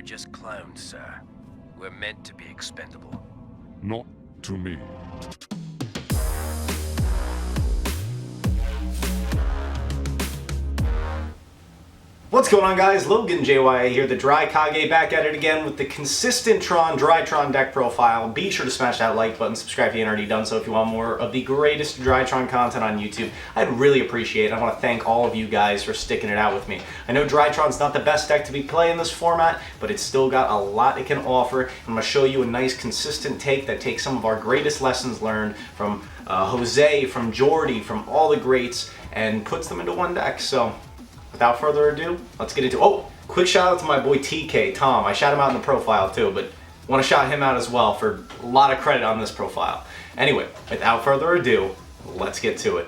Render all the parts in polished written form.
We're just clones, sir. We're meant to be expendable. Not to me. What's going on, guys? Logan JYA here, the Drytron, back at it again with the consistent Drytron deck profile. Be sure to smash that like button, subscribe if you haven't already done so if you want more of the greatest Drytron content on YouTube. I'd really appreciate it. I want to thank all of you guys for sticking it out with me. I know Drytron's not the best deck to be playing this format, but it's still got a lot it can offer. I'm going to show you a nice consistent take that takes some of our greatest lessons learned from Jose, from Jordy, from all the greats, and puts them into one deck. So without further ado, let's get into it. Oh, quick shout out to my boy TK, Tom. I shout him out in the profile too, but want to shout him out as well for a lot of credit on this profile. Anyway, without further ado, let's get to it.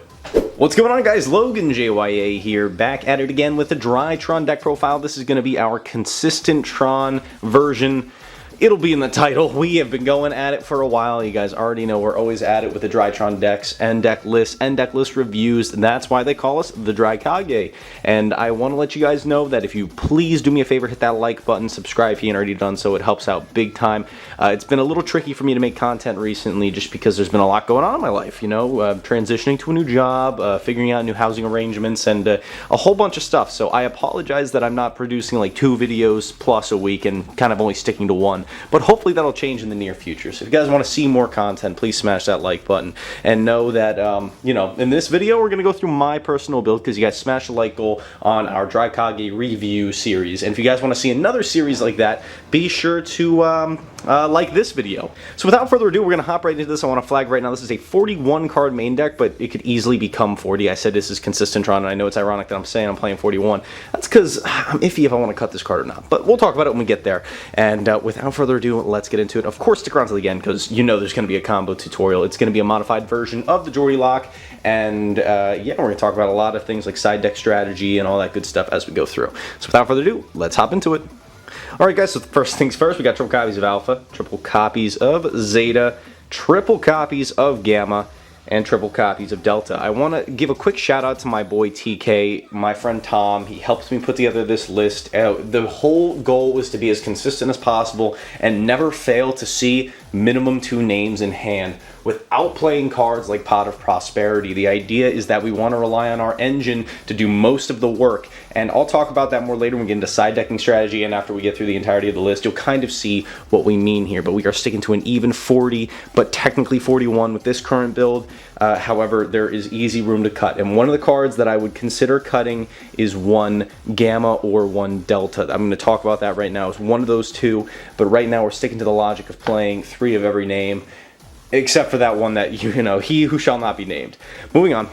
What's going on, guys? Logan JYA here, back at it again with the Drytron deck profile. This is going to be our consistent Tron version. It'll be in the title. We have been going at it for a while. You guys already know we're always at it with the Drytron decks and deck lists and deck list reviews, and that's why they call us the Drytron. And I want to let you guys know that if you please do me a favor, hit that like button, subscribe if you ain't already done so. It helps out big time. It's been a little tricky for me to make content recently just because there's been a lot going on in my life, you know, transitioning to a new job, figuring out new housing arrangements, and a whole bunch of stuff. So I apologize that I'm not producing like 2 videos plus a week and kind of only sticking to one. But hopefully that'll change in the near future. So if you guys want to see more content, please smash that like button. And know that, you know, in this video, we're going to go through my personal build because you guys smashed the like goal on our Drytron review series. And if you guys want to see another series like that, be sure to like this video. So without further ado, we're going to hop right into this. I want to flag right now, this is a 41 card main deck, but it could easily become 40. I said this is consistent Tron, and I know it's ironic that I'm saying I'm playing 41. That's because I'm iffy if I want to cut this card or not. But we'll talk about it when we get there. And without further ado, let's get into it. Of course, stick around to the end because you know there's going to be a combo tutorial. It's going to be a modified version of the Jordy lock. And yeah, we're going to talk about a lot of things like side deck strategy and all that good stuff as we go through. So without further ado, let's hop into it. Alright guys, so first things first, we got triple copies of Alpha, triple copies of Zeta, triple copies of Gamma, and triple copies of Delta. I want to give a quick shout out to my boy TK, my friend Tom. He helps me put together this list. The whole goal was to be as consistent as possible and never fail to see minimum 2 names in hand without playing cards like Pot of Prosperity. The idea is that we want to rely on our engine to do most of the work, and I'll talk about that more later when we get into side decking strategy, and after we get through the entirety of the list, you'll kind of see what we mean here. But we are sticking to an even 40, but technically 41 with this current build. However, there is easy room to cut, and one of the cards that I would consider cutting is 1 Gamma or 1 Delta. I'm going to talk about that right now. It's one of those 2, but right now we're sticking to the logic of playing 3 of every name, except for that one that, you know, he who shall not be named. Moving on.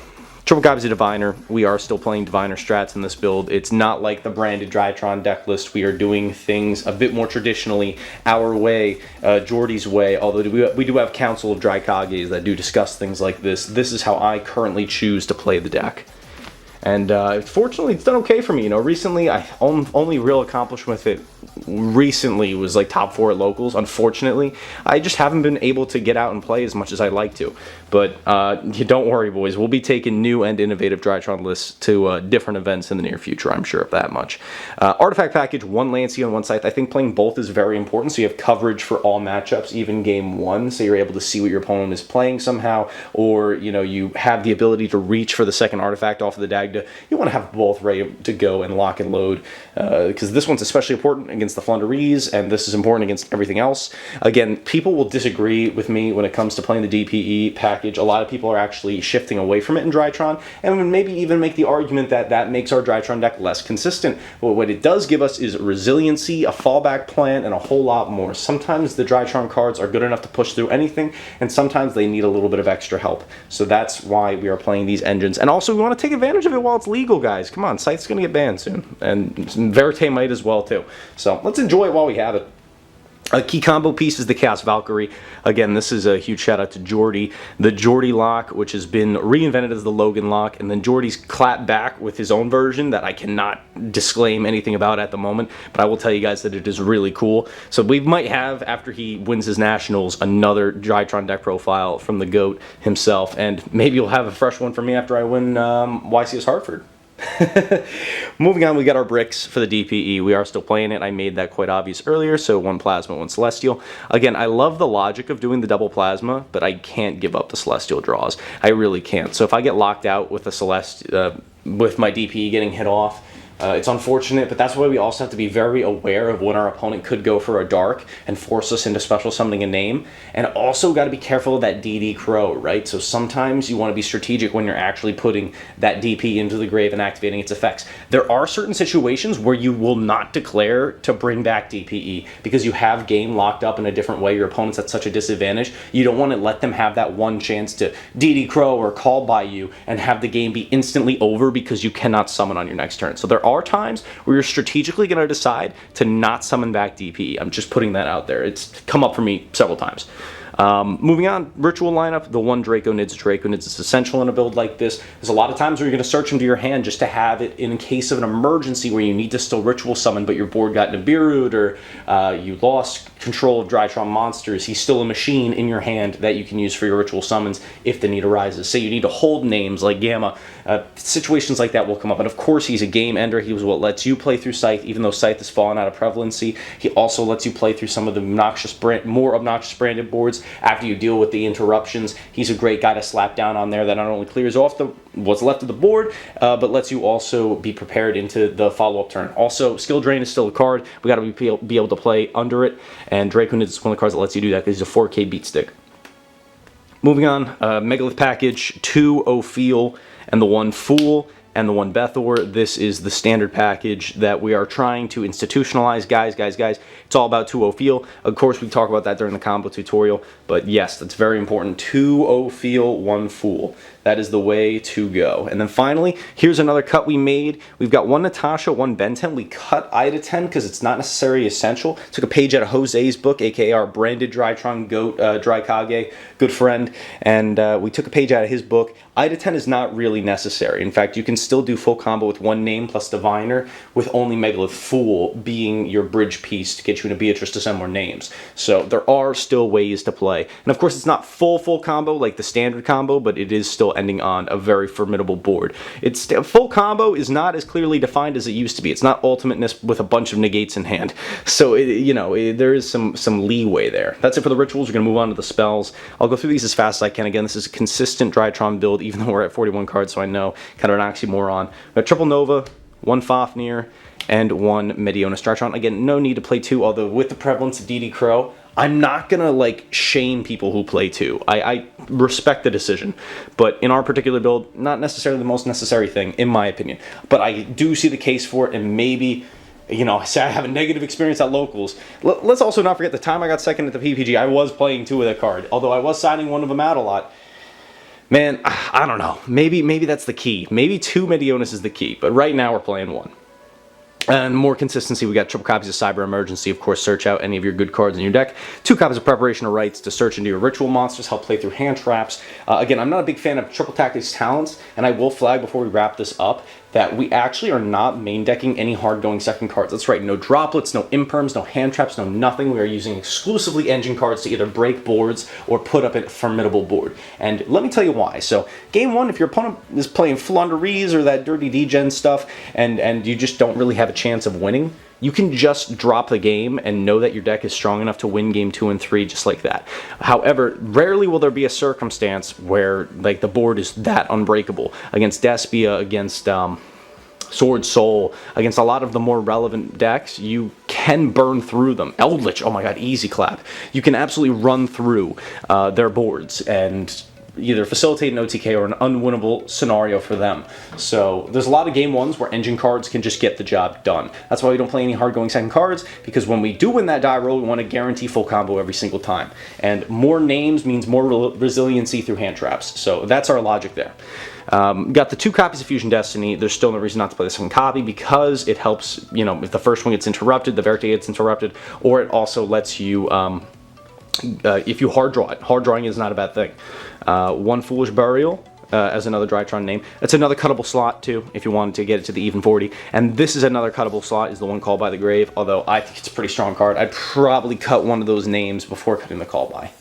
Triple copies of Diviner. We are still playing Diviner strats in this build. It's not like the branded Drytron deck list. We are doing things a bit more traditionally, our way, Jordy's way, although we do have Council of Drykages that do discuss things like this. This is how I currently choose to play the deck. And fortunately, it's done okay for me. You know, recently, only real accomplishment with it recently was like top 4 at locals. Unfortunately, I just haven't been able to get out and play as much as I'd like to. But you don't worry, boys. We'll be taking new and innovative Drytron lists to different events in the near future. I'm sure of that much. Artifact package, 1 Lancey on 1 Scythe. I think playing both is very important, so you have coverage for all matchups, even game 1, so you're able to see what your opponent is playing somehow, or you know, you have the ability to reach for the second artifact off of the Dagda. You want to have both ready to go and lock and load, because this one's especially important against the Flunderees, and this is important against everything else. Again, people will disagree with me when it comes to playing the DPE package. A lot of people are actually shifting away from it in Drytron, and maybe even make the argument that that makes our Drytron deck less consistent. But what it does give us is resiliency, a fallback plan, and a whole lot more. Sometimes the Drytron cards are good enough to push through anything, and sometimes they need a little bit of extra help. So that's why we are playing these engines. And also, we want to take advantage of it while it's legal, guys. Come on, Scythe's going to get banned soon. And Verite might as well, too. So let's enjoy it while we have it. A key combo piece is the Chaos Valkyrie. Again, this is a huge shout out to Jordy. The Jordy lock, which has been reinvented as the Logan lock, and then Jordy's clapped back with his own version that I cannot disclaim anything about at the moment, but I will tell you guys that it is really cool. So we might have, after he wins his Nationals, another Drytron deck profile from the GOAT himself, and maybe you'll have a fresh one for me after I win YCS Hartford. Moving on, we got our bricks for the DPE. We are still playing it. I made that quite obvious earlier, so 1 plasma, 1 celestial. Again, I love the logic of doing the double plasma, but I can't give up the celestial draws. I really can't. So if I get locked out with a with my DPE getting hit off, it's unfortunate, but that's why we also have to be very aware of when our opponent could go for a dark and force us into special summoning a name. And also got to be careful of that DD Crow, right? So sometimes you want to be strategic when you're actually putting that DP into the grave and activating its effects. There are certain situations where you will not declare to bring back DPE because you have game locked up in a different way. Your opponent's at such a disadvantage. You don't want to let them have that one chance to DD Crow or call by you and have the game be instantly over because you cannot summon on your next turn. So there are times where you're strategically going to decide to not summon back DPE. I'm just putting that out there. It's come up for me several times. Moving on, ritual lineup, the 1 Draco Nids. Draco Nids is essential in a build like this. There's a lot of times where you're going to search into your hand just to have it in case of an emergency where you need to still ritual summon, but your board got Nibiru'd or you lost control of Drytron monsters. He's still a machine in your hand that you can use for your ritual summons if the need arises. Say you need to hold names like Gamma. Situations like that will come up. And of course, he's a game ender. He was what lets you play through Scythe, even though Scythe has fallen out of prevalency. He also lets you play through some of the more obnoxious branded boards after you deal with the interruptions. He's a great guy to slap down on there that not only clears off what's left of the board, but lets you also be prepared into the follow-up turn. Also, Skill Drain is still a card. We got to be able to play under it, and Draco Nids is one of the cards that lets you do that because he's a 4K beat stick. Moving on, Megalith package, 2 Ophiel and the 1 Fool and the 1 Bethor. This is the standard package that we are trying to institutionalize. Guys, it's all about 2 Ophiel. Of course, we talk about that during the combo tutorial, but yes, that's very important. 2 Ophiel, 1 Fool. That is the way to go. And then finally, here's another cut we made. We've got 1 Natasha, 1 Ben 10. We cut Ida 10 because it's not necessarily essential. Took a page out of Jose's book, aka our branded Drytron goat, Drykage, good friend, and we took a page out of his book. Ida 10 is not really necessary. In fact, you can still do full combo with 1 name plus Diviner, with only Megalith Fool being your bridge piece to get you into Beatrice to send more names. So there are still ways to play. And of course, it's not full combo like the standard combo, but it is still ending on a very formidable board. It's full combo is not as clearly defined as it used to be. It's not ultimateness with a bunch of negates in hand. So there is some leeway there. That's it for the rituals. We're gonna move on to the spells. I'll go through these as fast as I can. Again, this is a consistent Drytron build, even though we're at 41 cards, so I know kind of an oxymoron. We have Triple Nova, 1 Fafnir, and 1 Medionis Drytron. Again, no need to play 2, although with the prevalence of DD Crow, I'm not gonna like shame people who play 2. I respect the decision, but in our particular build, not necessarily the most necessary thing, in my opinion. But I do see the case for it, and maybe, say I have a negative experience at locals. Let's also not forget the time I got second at the PPG, I was playing 2 with a card, although I was signing one of them out a lot. Man, I don't know. Maybe that's the key. Maybe 2 Medionis is the key, but right now we're playing 1. And more consistency, we got triple copies of Cyber Emergency. Of course, search out any of your good cards in your deck. 2 copies of Preparation of Rites to search into your ritual monsters, help play through hand traps. Again, I'm not a big fan of Triple Tactics talents, and I will flag before we wrap this up that we actually are not main decking any hard-going second cards. That's right, no droplets, no imperms, no hand traps, no nothing. We are using exclusively engine cards to either break boards or put up a formidable board. And let me tell you why. So, game 1, if your opponent is playing Flunderies or that dirty degen stuff, and you just don't really have a chance of winning, you can just drop the game and know that your deck is strong enough to win game 2 and 3 just like that. However, rarely will there be a circumstance where like the board is that unbreakable. Against Despia, against Sword Soul, against a lot of the more relevant decks, you can burn through them. Eldritch, oh my god, easy clap. You can absolutely run through their boards and either facilitate an OTK or an unwinnable scenario for them. So there's a lot of game 1s where engine cards can just get the job done. That's why we don't play any hard going second cards, because when we do win that die roll, we want to guarantee full combo every single time. And more names means more resiliency through hand traps. So that's our logic there. Got the 2 copies of Fusion Destiny. There's still no reason not to play the second copy because it helps, if the first one gets interrupted, the Verte gets interrupted, or it also lets you if you hard draw it. Hard drawing is not a bad thing. 1 Foolish Burial as another Drytron name. It's another cuttable slot too, if you wanted to get it to the even 40. And this is another cuttable slot, is the 1 Call by the Grave, although I think it's a pretty strong card. I'd probably cut one of those names before cutting the Call by.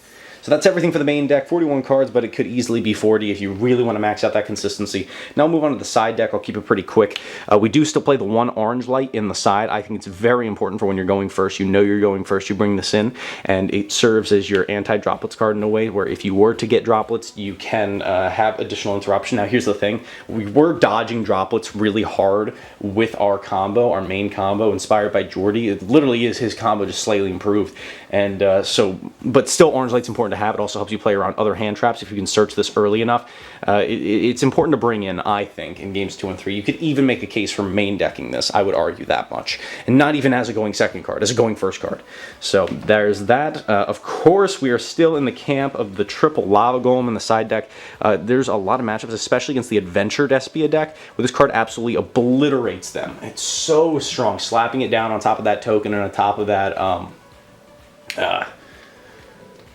So that's everything for the main deck. 41 cards, but it could easily be 40 if you really want to max out that consistency. Now I'll move on to the side deck. I'll keep it pretty quick. We do still play the one orange light in the side. I think it's very important for when you're going first. You know you're going first, you bring this in, and it serves as your anti-droplets card in a way where if you were to get droplets, you can have additional interruption. Now here's the thing. We were dodging droplets really hard with our combo, our main combo, inspired by Jordy. It literally is his combo, just slightly improved. And but still orange light's important to have. It also helps you play around other hand traps if you can search this early enough. It's important to bring in, I think, in games 2 and 3. You could even make a case for main decking this, I would argue that much. And not even as a going second card, as a going first card. So there's that. Of course, we are still in the camp of the triple Lava Golem in the side deck. There's a lot of matchups, especially against the Adventured Espia deck, where this card absolutely obliterates them. It's so strong, slapping it down on top of that token and on top of that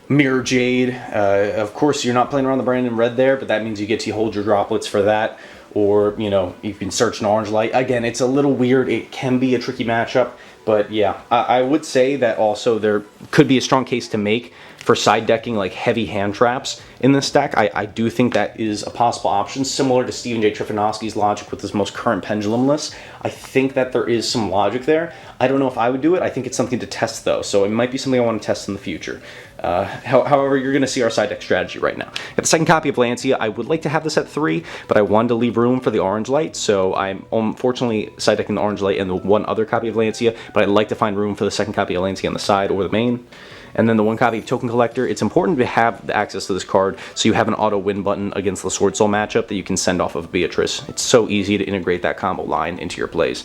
Mirror Jade. Of course, you're not playing around the Brandon Red there, but that means you get to hold your droplets for that. Or, you know, you can search an orange light. Again, it's a little weird. It can be a tricky matchup. But yeah, I would say that also there could be a strong case to make for side decking like heavy hand traps in this deck. I do think that is a possible option, similar to Stephen J. Trifanowski's logic with his most current pendulum list. I think that there is some logic there. I don't know if I would do it. I think it's something to test though, so it might be something I want to test in the future. However, you're going to see our side deck strategy right now. Got the second copy of Lancia. I would like to have this at 3, but I wanted to leave room for the orange light, so I'm unfortunately side decking the orange light and the one other copy of Lancia, but I'd like to find room for the second copy of Lancia on the side or the main. And then the one copy of Token Collector. It's important to have the access to this card so you have an auto win button against the Sword Soul matchup that you can send off of Beatrice. It's so easy to integrate that combo line into your plays.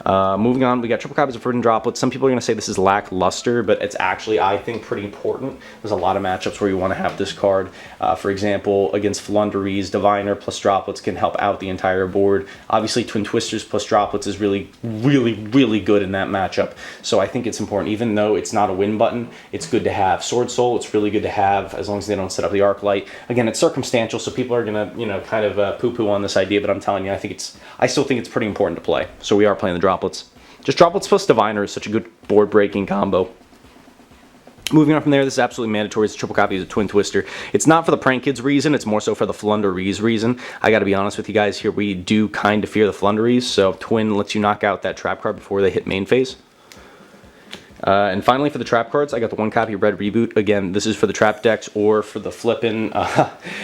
Moving on, we got triple copies of Verdant Droplets. Some people are going to say this is lackluster, but it's actually, I think, pretty important. There's a lot of matchups where you want to have this card. For example, against Flunderies, Diviner plus Droplets can help out the entire board. Obviously, Twin Twisters plus Droplets is really, really, really good in that matchup. So I think it's important. Even though it's not a win button, it's good to have. Sword Soul, it's really good to have as long as they don't set up the Arc Light. Again, it's circumstantial, so people are going to, you know, kind of poo-poo on this idea, but I'm telling you, I still think it's pretty important to play. So we are playing the Droplets. Just Droplets plus Diviner is such a good board-breaking combo. Moving on from there, this is absolutely mandatory. It's triple copies of Twin Twister. It's not for the Prank Kids reason, it's more so for the Flunderies reason. I gotta be honest with you guys here, we do kind of fear the Flunderies, so Twin lets you knock out that trap card before they hit main phase. And finally, for the trap cards, I got the one copy of Red Reboot. Again, this is for the trap decks or for the flippin'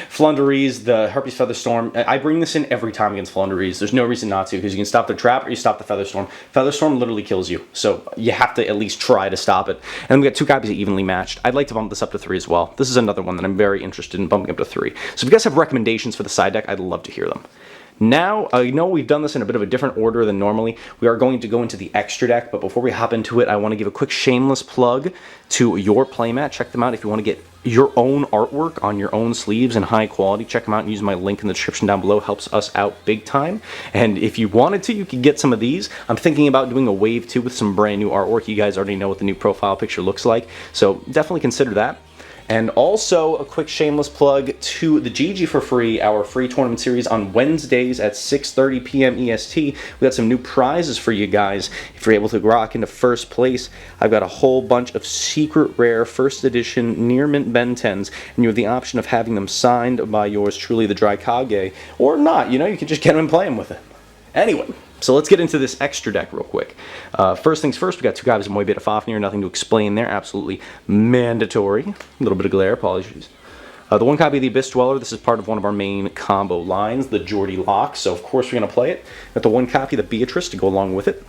Flunderies, the Harpy's Featherstorm. I bring this in every time against Flunderies. There's no reason not to, because you can stop the trap or you stop the Featherstorm. Featherstorm literally kills you, so you have to at least try to stop it. And we got 2 copies of Evenly Matched. I'd like to bump this up to 3 as well. This is another one that I'm very interested in bumping up to 3. So if you guys have recommendations for the side deck, I'd love to hear them. Now, I know we've done this in a bit of a different order than normally. We are going to go into the extra deck, but before we hop into it, I want to give a quick shameless plug to Your Playmat. Check them out if you want to get your own artwork on your own sleeves in high quality. Check them out and use my link in the description down below. Helps us out big time. And if you wanted to, you could get some of these. I'm thinking about doing a wave 2 with some brand new artwork. You guys already know what the new profile picture looks like, so definitely consider that. And also a quick shameless plug to the GG for Free, our free tournament series on Wednesdays at 6:30 p.m. EST. We got some new prizes for you guys. If you're able to rock into first place, I've got a whole bunch of secret rare first edition near mint Ben 10s, and you have the option of having them signed by yours truly, the Drytron, or not. You know, you can just get them and play them with it. Anyway. So let's get into this extra deck real quick. First things first, we got 2 copies of Moy Beta Fafnir, nothing to explain there, absolutely mandatory. A little bit of glare, apologies. The 1 copy of the Abyss Dweller, this is part of one of our main combo lines, the Geordie Lock, so of course we're going to play it. Got the 1 copy of the Beatrice to go along with it.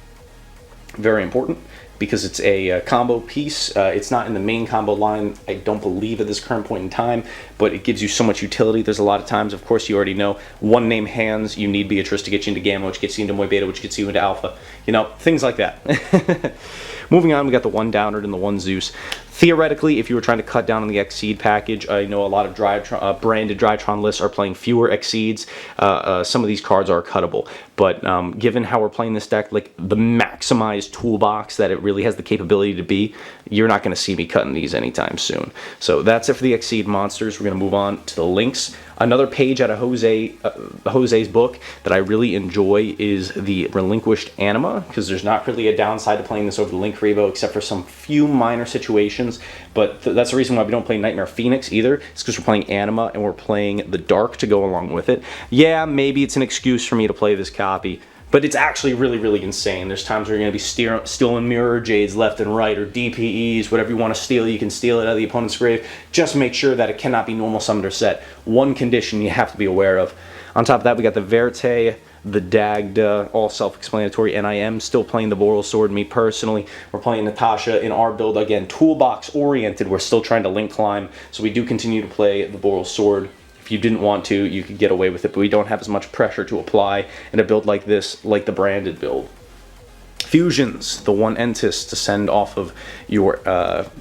Very important, because it's a combo piece. It's not in the main combo line, I don't believe, at this current point in time, but it gives you so much utility. There's a lot of times, of course, you already know, 1-name hands, you need Beatrice to get you into Gamma, which gets you into Moy Beta, which gets you into Alpha. You know, things like that. Moving on, we got the 1 Downard and the 1 Zeus. Theoretically, if you were trying to cut down on the Exceed package, I know a lot of branded Drytron lists are playing fewer Exceeds. Some of these cards are cuttable, but given how we're playing this deck, like the maximized toolbox that it really has the capability to be, you're not going to see me cutting these anytime soon. So that's it for the Exceed monsters. We're going to move on to the links. Another page out of Jose's book that I really enjoy is the Relinquished Anima, because there's not really a downside to playing this over the Link Revo, except for some few minor situations options, but that's the reason why we don't play Nightmare Phoenix either. It's because we're playing Anima and we're playing the Dark to go along with it. Yeah, maybe it's an excuse for me to play this copy, but it's actually really, really insane. There's times where you're going to be stealing Mirror Jades left and right, or DPEs, whatever you want to steal, you can steal it out of the opponent's grave. Just make sure that it cannot be normal summoned or set. One condition you have to be aware of. On top of that, we got the Verte, the Dagda, all self-explanatory, and I am still playing the Boral Sword, me personally. We're playing Natasha in our build, again, toolbox-oriented. We're still trying to link climb, so we do continue to play the Boral Sword. If you didn't want to, you could get away with it, but we don't have as much pressure to apply in a build like this, like the branded build. Fusions, the one Entis to send off of your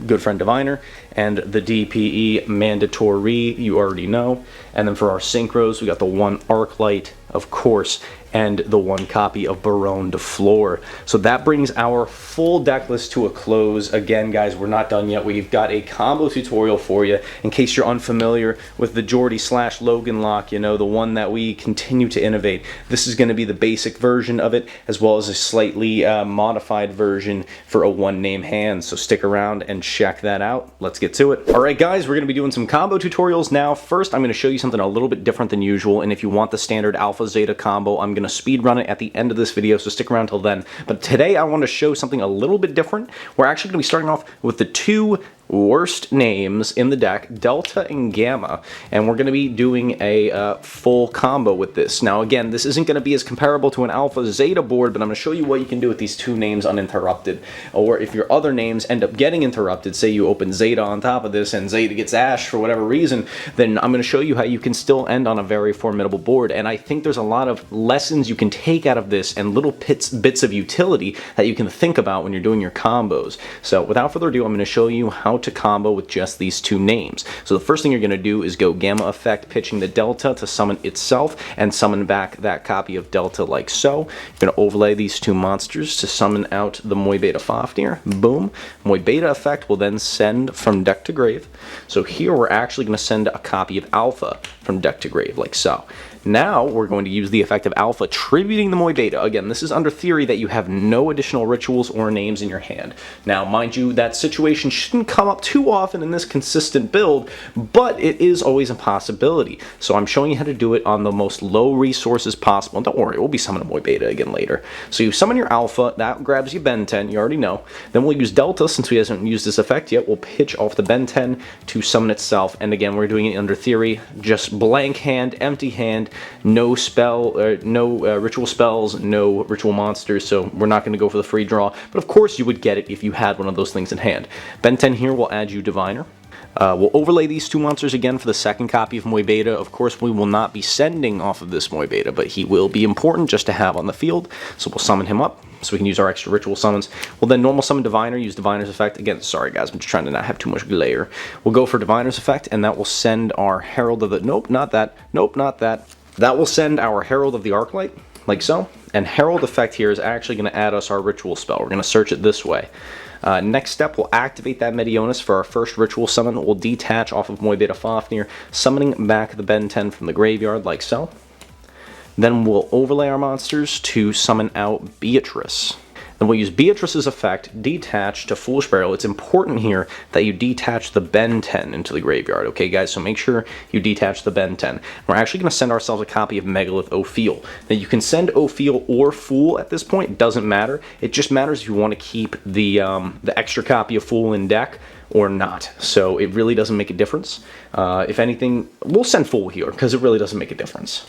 good friend Diviner, and the DPE mandatory, you already know. And then for our synchros, we got the one Arclight, of course, and the one copy of Baronne de Fleur. So that brings our full deck list to a close. Again, guys, we're not done yet. We've got a combo tutorial for you in case you're unfamiliar with the Geordie/Logan lock, you know, the one that we continue to innovate. This is going to be the basic version of it, as well as a slightly modified version for a one-name hand. So stick around and check that out. Let's get to it. All right, guys, we're going to be doing some combo tutorials now. First, I'm going to show you something a little bit different than usual, and if you want the standard Alpha Zeta combo, I'm going to speed run it at the end of this video, so stick around till then. But today I want to show something a little bit different. We're actually going to be starting off with the two worst names in the deck, Delta and Gamma, and we're going to be doing a full combo with this. Now again, this isn't going to be as comparable to an Alpha Zeta board, but I'm going to show you what you can do with these two names uninterrupted. Or if your other names end up getting interrupted, say you open Zeta on top of this and Zeta gets Ash for whatever reason, then I'm going to show you how you can still end on a very formidable board. And I think there's a lot of lessons you can take out of this and little bits of utility that you can think about when you're doing your combos. So without further ado, I'm going to show you how to combo with just these two names. So the first thing you're going to do is go Gamma Effect, pitching the Delta to summon itself and summon back that copy of Delta like so. You're going to overlay these two monsters to summon out the Moy Beta Fafnir. Boom. Moy Beta Effect will then send from deck to grave. So here we're actually going to send a copy of Alpha from deck to grave like so. Now we're going to use the effect of Alpha, tributing the Moy Beta. Again, this is under theory that you have no additional rituals or names in your hand. Now, mind you, that situation shouldn't come up too often in this consistent build, but it is always a possibility. So I'm showing you how to do it on the most low resources possible. And don't worry, we'll be summoning Moy Beta again later. So you summon your Alpha, that grabs you Ben 10, you already know. Then we'll use Delta, since we hasn't used this effect yet, we'll pitch off the Ben 10 to summon itself. And again, we're doing it under theory, just blank hand, empty hand, no spell, no ritual spells, no ritual monsters, so we're not going to go for the free draw, but of course you would get it if you had one of those things in hand. Ben 10 here will add you Diviner. We'll overlay these two monsters again for the second copy of Moy Beta. Of course, we will not be sending off of this Moy Beta, but he will be important just to have on the field, so we'll summon him up so we can use our extra ritual summons. We'll then normal summon Diviner, use Diviner's effect. Again, sorry guys, I'm just trying to not have too much glare. We'll go for Diviner's effect, and that will send our Herald of the... Nope, not that. Nope, not that. That will send our Herald of the Arclight, like so. And Herald effect here is actually going to add us our ritual spell. We're going to search it this way. Next step, we'll activate that Medionis for our first ritual summon. We'll detach off of Moy Beta Fafnir, summoning back the Ben 10 from the graveyard, like so. Then we'll overlay our monsters to summon out Beatrice. Then we'll use Beatrice's effect, detach to Foolish Burial. It's important here that you detach the Ben 10 into the graveyard, okay guys? So make sure you detach the Ben 10. We're actually going to send ourselves a copy of Megalith Ophiel. Now you can send Ophiel or Fool at this point, it doesn't matter. It just matters if you want to keep the extra copy of Fool in deck or not. So it really doesn't make a difference. If anything, we'll send Fool here because it really doesn't make a difference.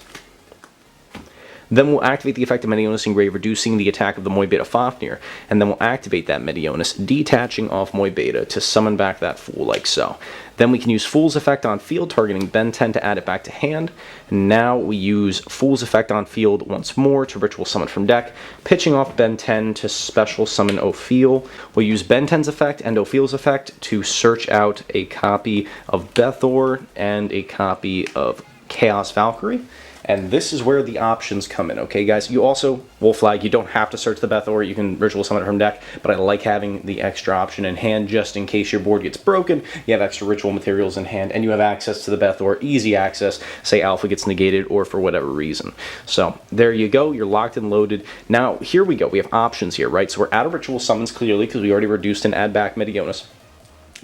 Then we'll activate the effect of Medionis Engrave, reducing the attack of the Moy Beta Fafnir, and then we'll activate that Medionis, detaching off Moy Beta to summon back that Fool like so. Then we can use Fool's effect on field, targeting Ben 10 to add it back to hand. And now we use Fool's effect on field once more to ritual summon from deck, pitching off Ben 10 to special summon Ophiel. We'll use Ben 10's effect and Ophiel's effect to search out a copy of Bethor and a copy of Chaos Valkyrie. And this is where the options come in, okay guys? You also, will flag, you don't have to search the Bethor, you can ritual summon it from deck, but I like having the extra option in hand just in case your board gets broken, you have extra ritual materials in hand, and you have access to the Bethor, easy access, say Alpha gets negated or for whatever reason. So, there you go, you're locked and loaded. Now, here we go, we have options here, right? So we're out of ritual summons clearly, because we already reduced and add back Medionis.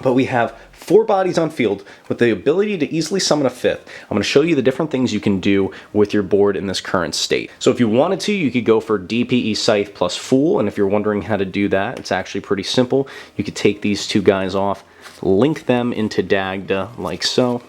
But we have 4 bodies on field with the ability to easily summon a 5th. I'm going to show you the different things you can do with your board in this current state. So if you wanted to, you could go for DPE Scythe plus Fool, and if you're wondering how to do that, it's actually pretty simple. You could take these 2 guys off, link them into Dagda like so,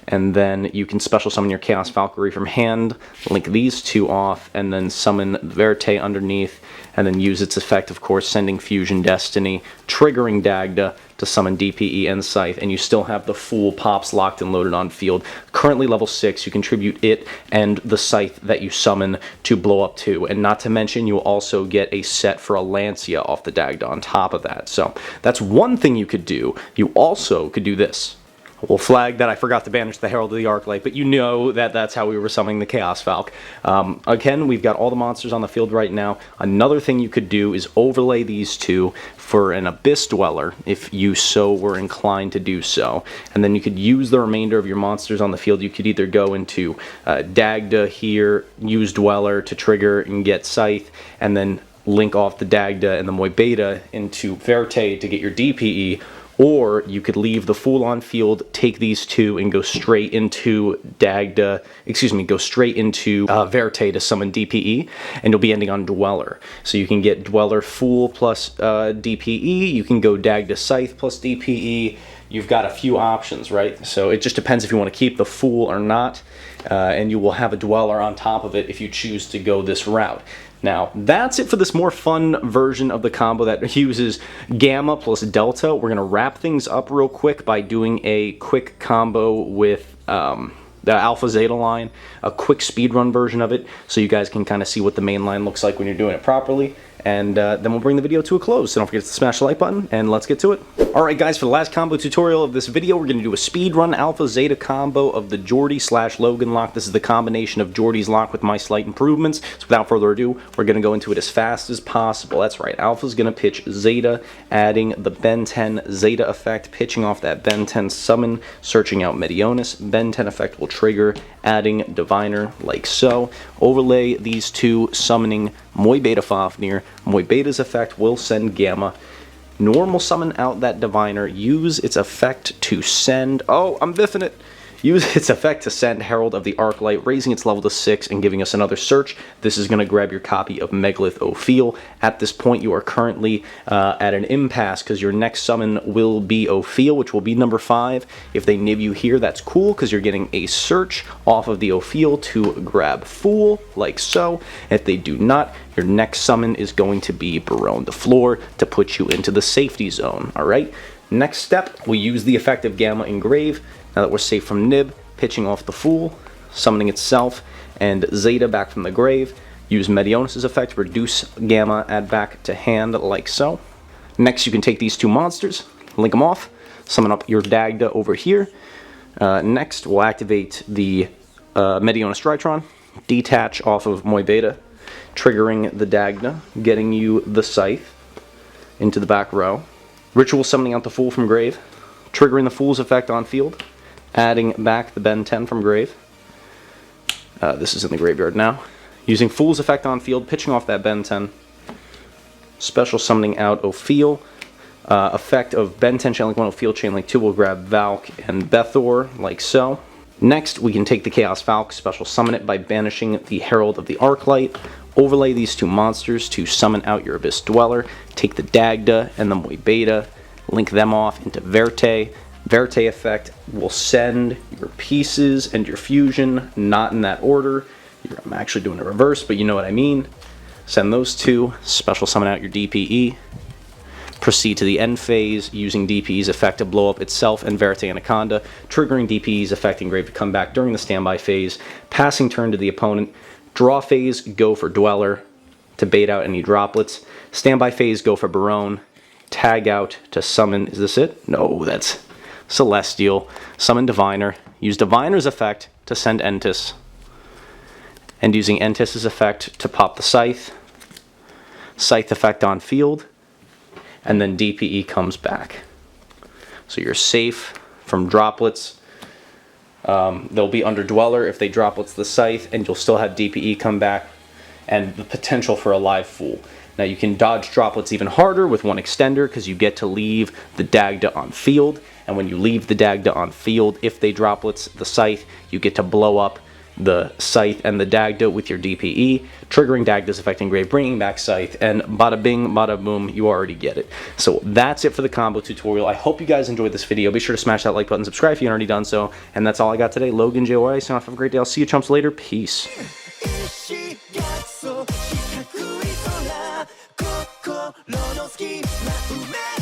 and then you can special summon your Chaos Valkyrie from hand, link these 2 off, and then summon Verte underneath, and then use its effect, of course, sending Fusion Destiny, triggering Dagda to summon DPE and Scythe, and you still have the Fool pops locked and loaded on field. Currently level 6, you contribute it and the Scythe that you summon to blow up 2, and not to mention you also get a set for a Lancia off the Dagda on top of that. So that's one thing you could do. You also could do this. We'll flag that I forgot to banish the Herald of the Arclight, but you know that that's how we were summoning the Chaos Valk. Again, we've got all the monsters on the field right now. Another thing you could do is overlay these 2 for an Abyss Dweller, if you so were inclined to do so. And then you could use the remainder of your monsters on the field. You could either go into Dagda here, use Dweller to trigger and get Scythe, and then link off the Dagda and the Moibeta into Verte to get your DPE, or you could leave the Fool on field, take these 2, and go straight into go straight into Verte to summon DPE, and you'll be ending on Dweller. So you can get Dweller Fool plus DPE, you can go Dagda Scythe plus DPE, you've got a few options, right? So it just depends if you want to keep the Fool or not, and you will have a Dweller on top of it if you choose to go this route. Now, that's it for this more fun version of the combo that uses Gamma plus Delta. We're going to wrap things up real quick by doing a quick combo with the Alpha Zeta line, a quick speedrun version of it, so you guys can kind of see what the main line looks like when you're doing it properly. And then we'll bring the video to a close. So don't forget to smash the like button, and let's get to it. Alright guys, for the last combo tutorial of this video, we're going to do a speedrun Alpha Zeta combo of the Geordie/Logan lock. This is the combination of Geordie's lock with my slight improvements. So without further ado, we're going to go into it as fast as possible. That's right, Alpha's going to pitch Zeta, adding the Ben 10 Zeta effect, pitching off that Ben 10 summon, searching out Medionis. Ben 10 effect will trigger, adding Diviner like so. Overlay these 2, summoning Moibeta Fafnir. Moibeta's effect will send Gamma. Normal summon out that Diviner. Use its effect to send... Oh, I'm biffing it! Use its effect to send Herald of the Arclight, raising its level to 6 and giving us another search. This is going to grab your copy of Megalith Ophiel. At this point, you are currently at an impasse because your next summon will be Ophiel, which will be number 5. If they nib you here, that's cool because you're getting a search off of the Ophiel to grab Fool, like so. If they do not, your next summon is going to be Barone the Floor to put you into the safety zone, alright? Next step, we use the effect of Gamma Engrave. Now that we're safe from nib, pitching off the Fool, summoning itself, and Zeta back from the grave. Use Medionis' effect, reduce Gamma, add back to hand like so. Next you can take these 2 monsters, link them off, summon up your Dagda over here. Next we'll activate the Medionis Drytron, detach off of Moibeta, triggering the Dagda, getting you the Scythe into the back row. Ritual summoning out the Fool from grave, triggering the Fool's effect on field, adding back the Ben 10 from grave. This is in the graveyard now. Using Fool's effect on field, pitching off that Ben 10. Special summoning out Ophiel. Effect of Ben 10 Chainlink 1 Ophiel Chainlink 2 will grab Valk and Bethor, like so. Next, we can take the Chaos Valk, special summon it by banishing the Herald of the Arclight. Overlay these 2 monsters to summon out your Abyss Dweller. Take the Dagda and the Moibeta, link them off into Verte. Verte effect will send your pieces and your fusion, not in that order. I'm actually doing a reverse, but you know what I mean. Send those 2, special summon out your DPE. Proceed to the end phase, using DPE's effect to blow up itself and Verte Anaconda, triggering DPE's effect Engrave to come back during the standby phase, passing turn to the opponent. Draw phase, go for Dweller to bait out any droplets. Standby phase, go for Barone. Tag out to summon, is this it? No, that's Celestial. Summon Diviner. Use Diviner's effect to send Entis. And using Entis' effect to pop the Scythe. Scythe effect on field. And then DPE comes back. So you're safe from droplets. They'll be under Dweller if they droplets the Scythe, and you'll still have DPE come back and the potential for a live Fool. Now you can dodge droplets even harder with one extender because you get to leave the Dagda on field, and when you leave the Dagda on field, if they droplets the scythe, you get to blow up the scythe and the Dagda with your DPE, triggering Dagda's affecting grave, bringing back scythe, and bada bing, bada boom, you already get it. So that's it for the combo tutorial. I hope you guys enjoyed this video. Be sure to smash that like button, subscribe if you haven't already done so, and that's all I got today. Logan YuGiOh, sign off. Have a great day. I'll see you chumps later. Peace. 心の隙間埋め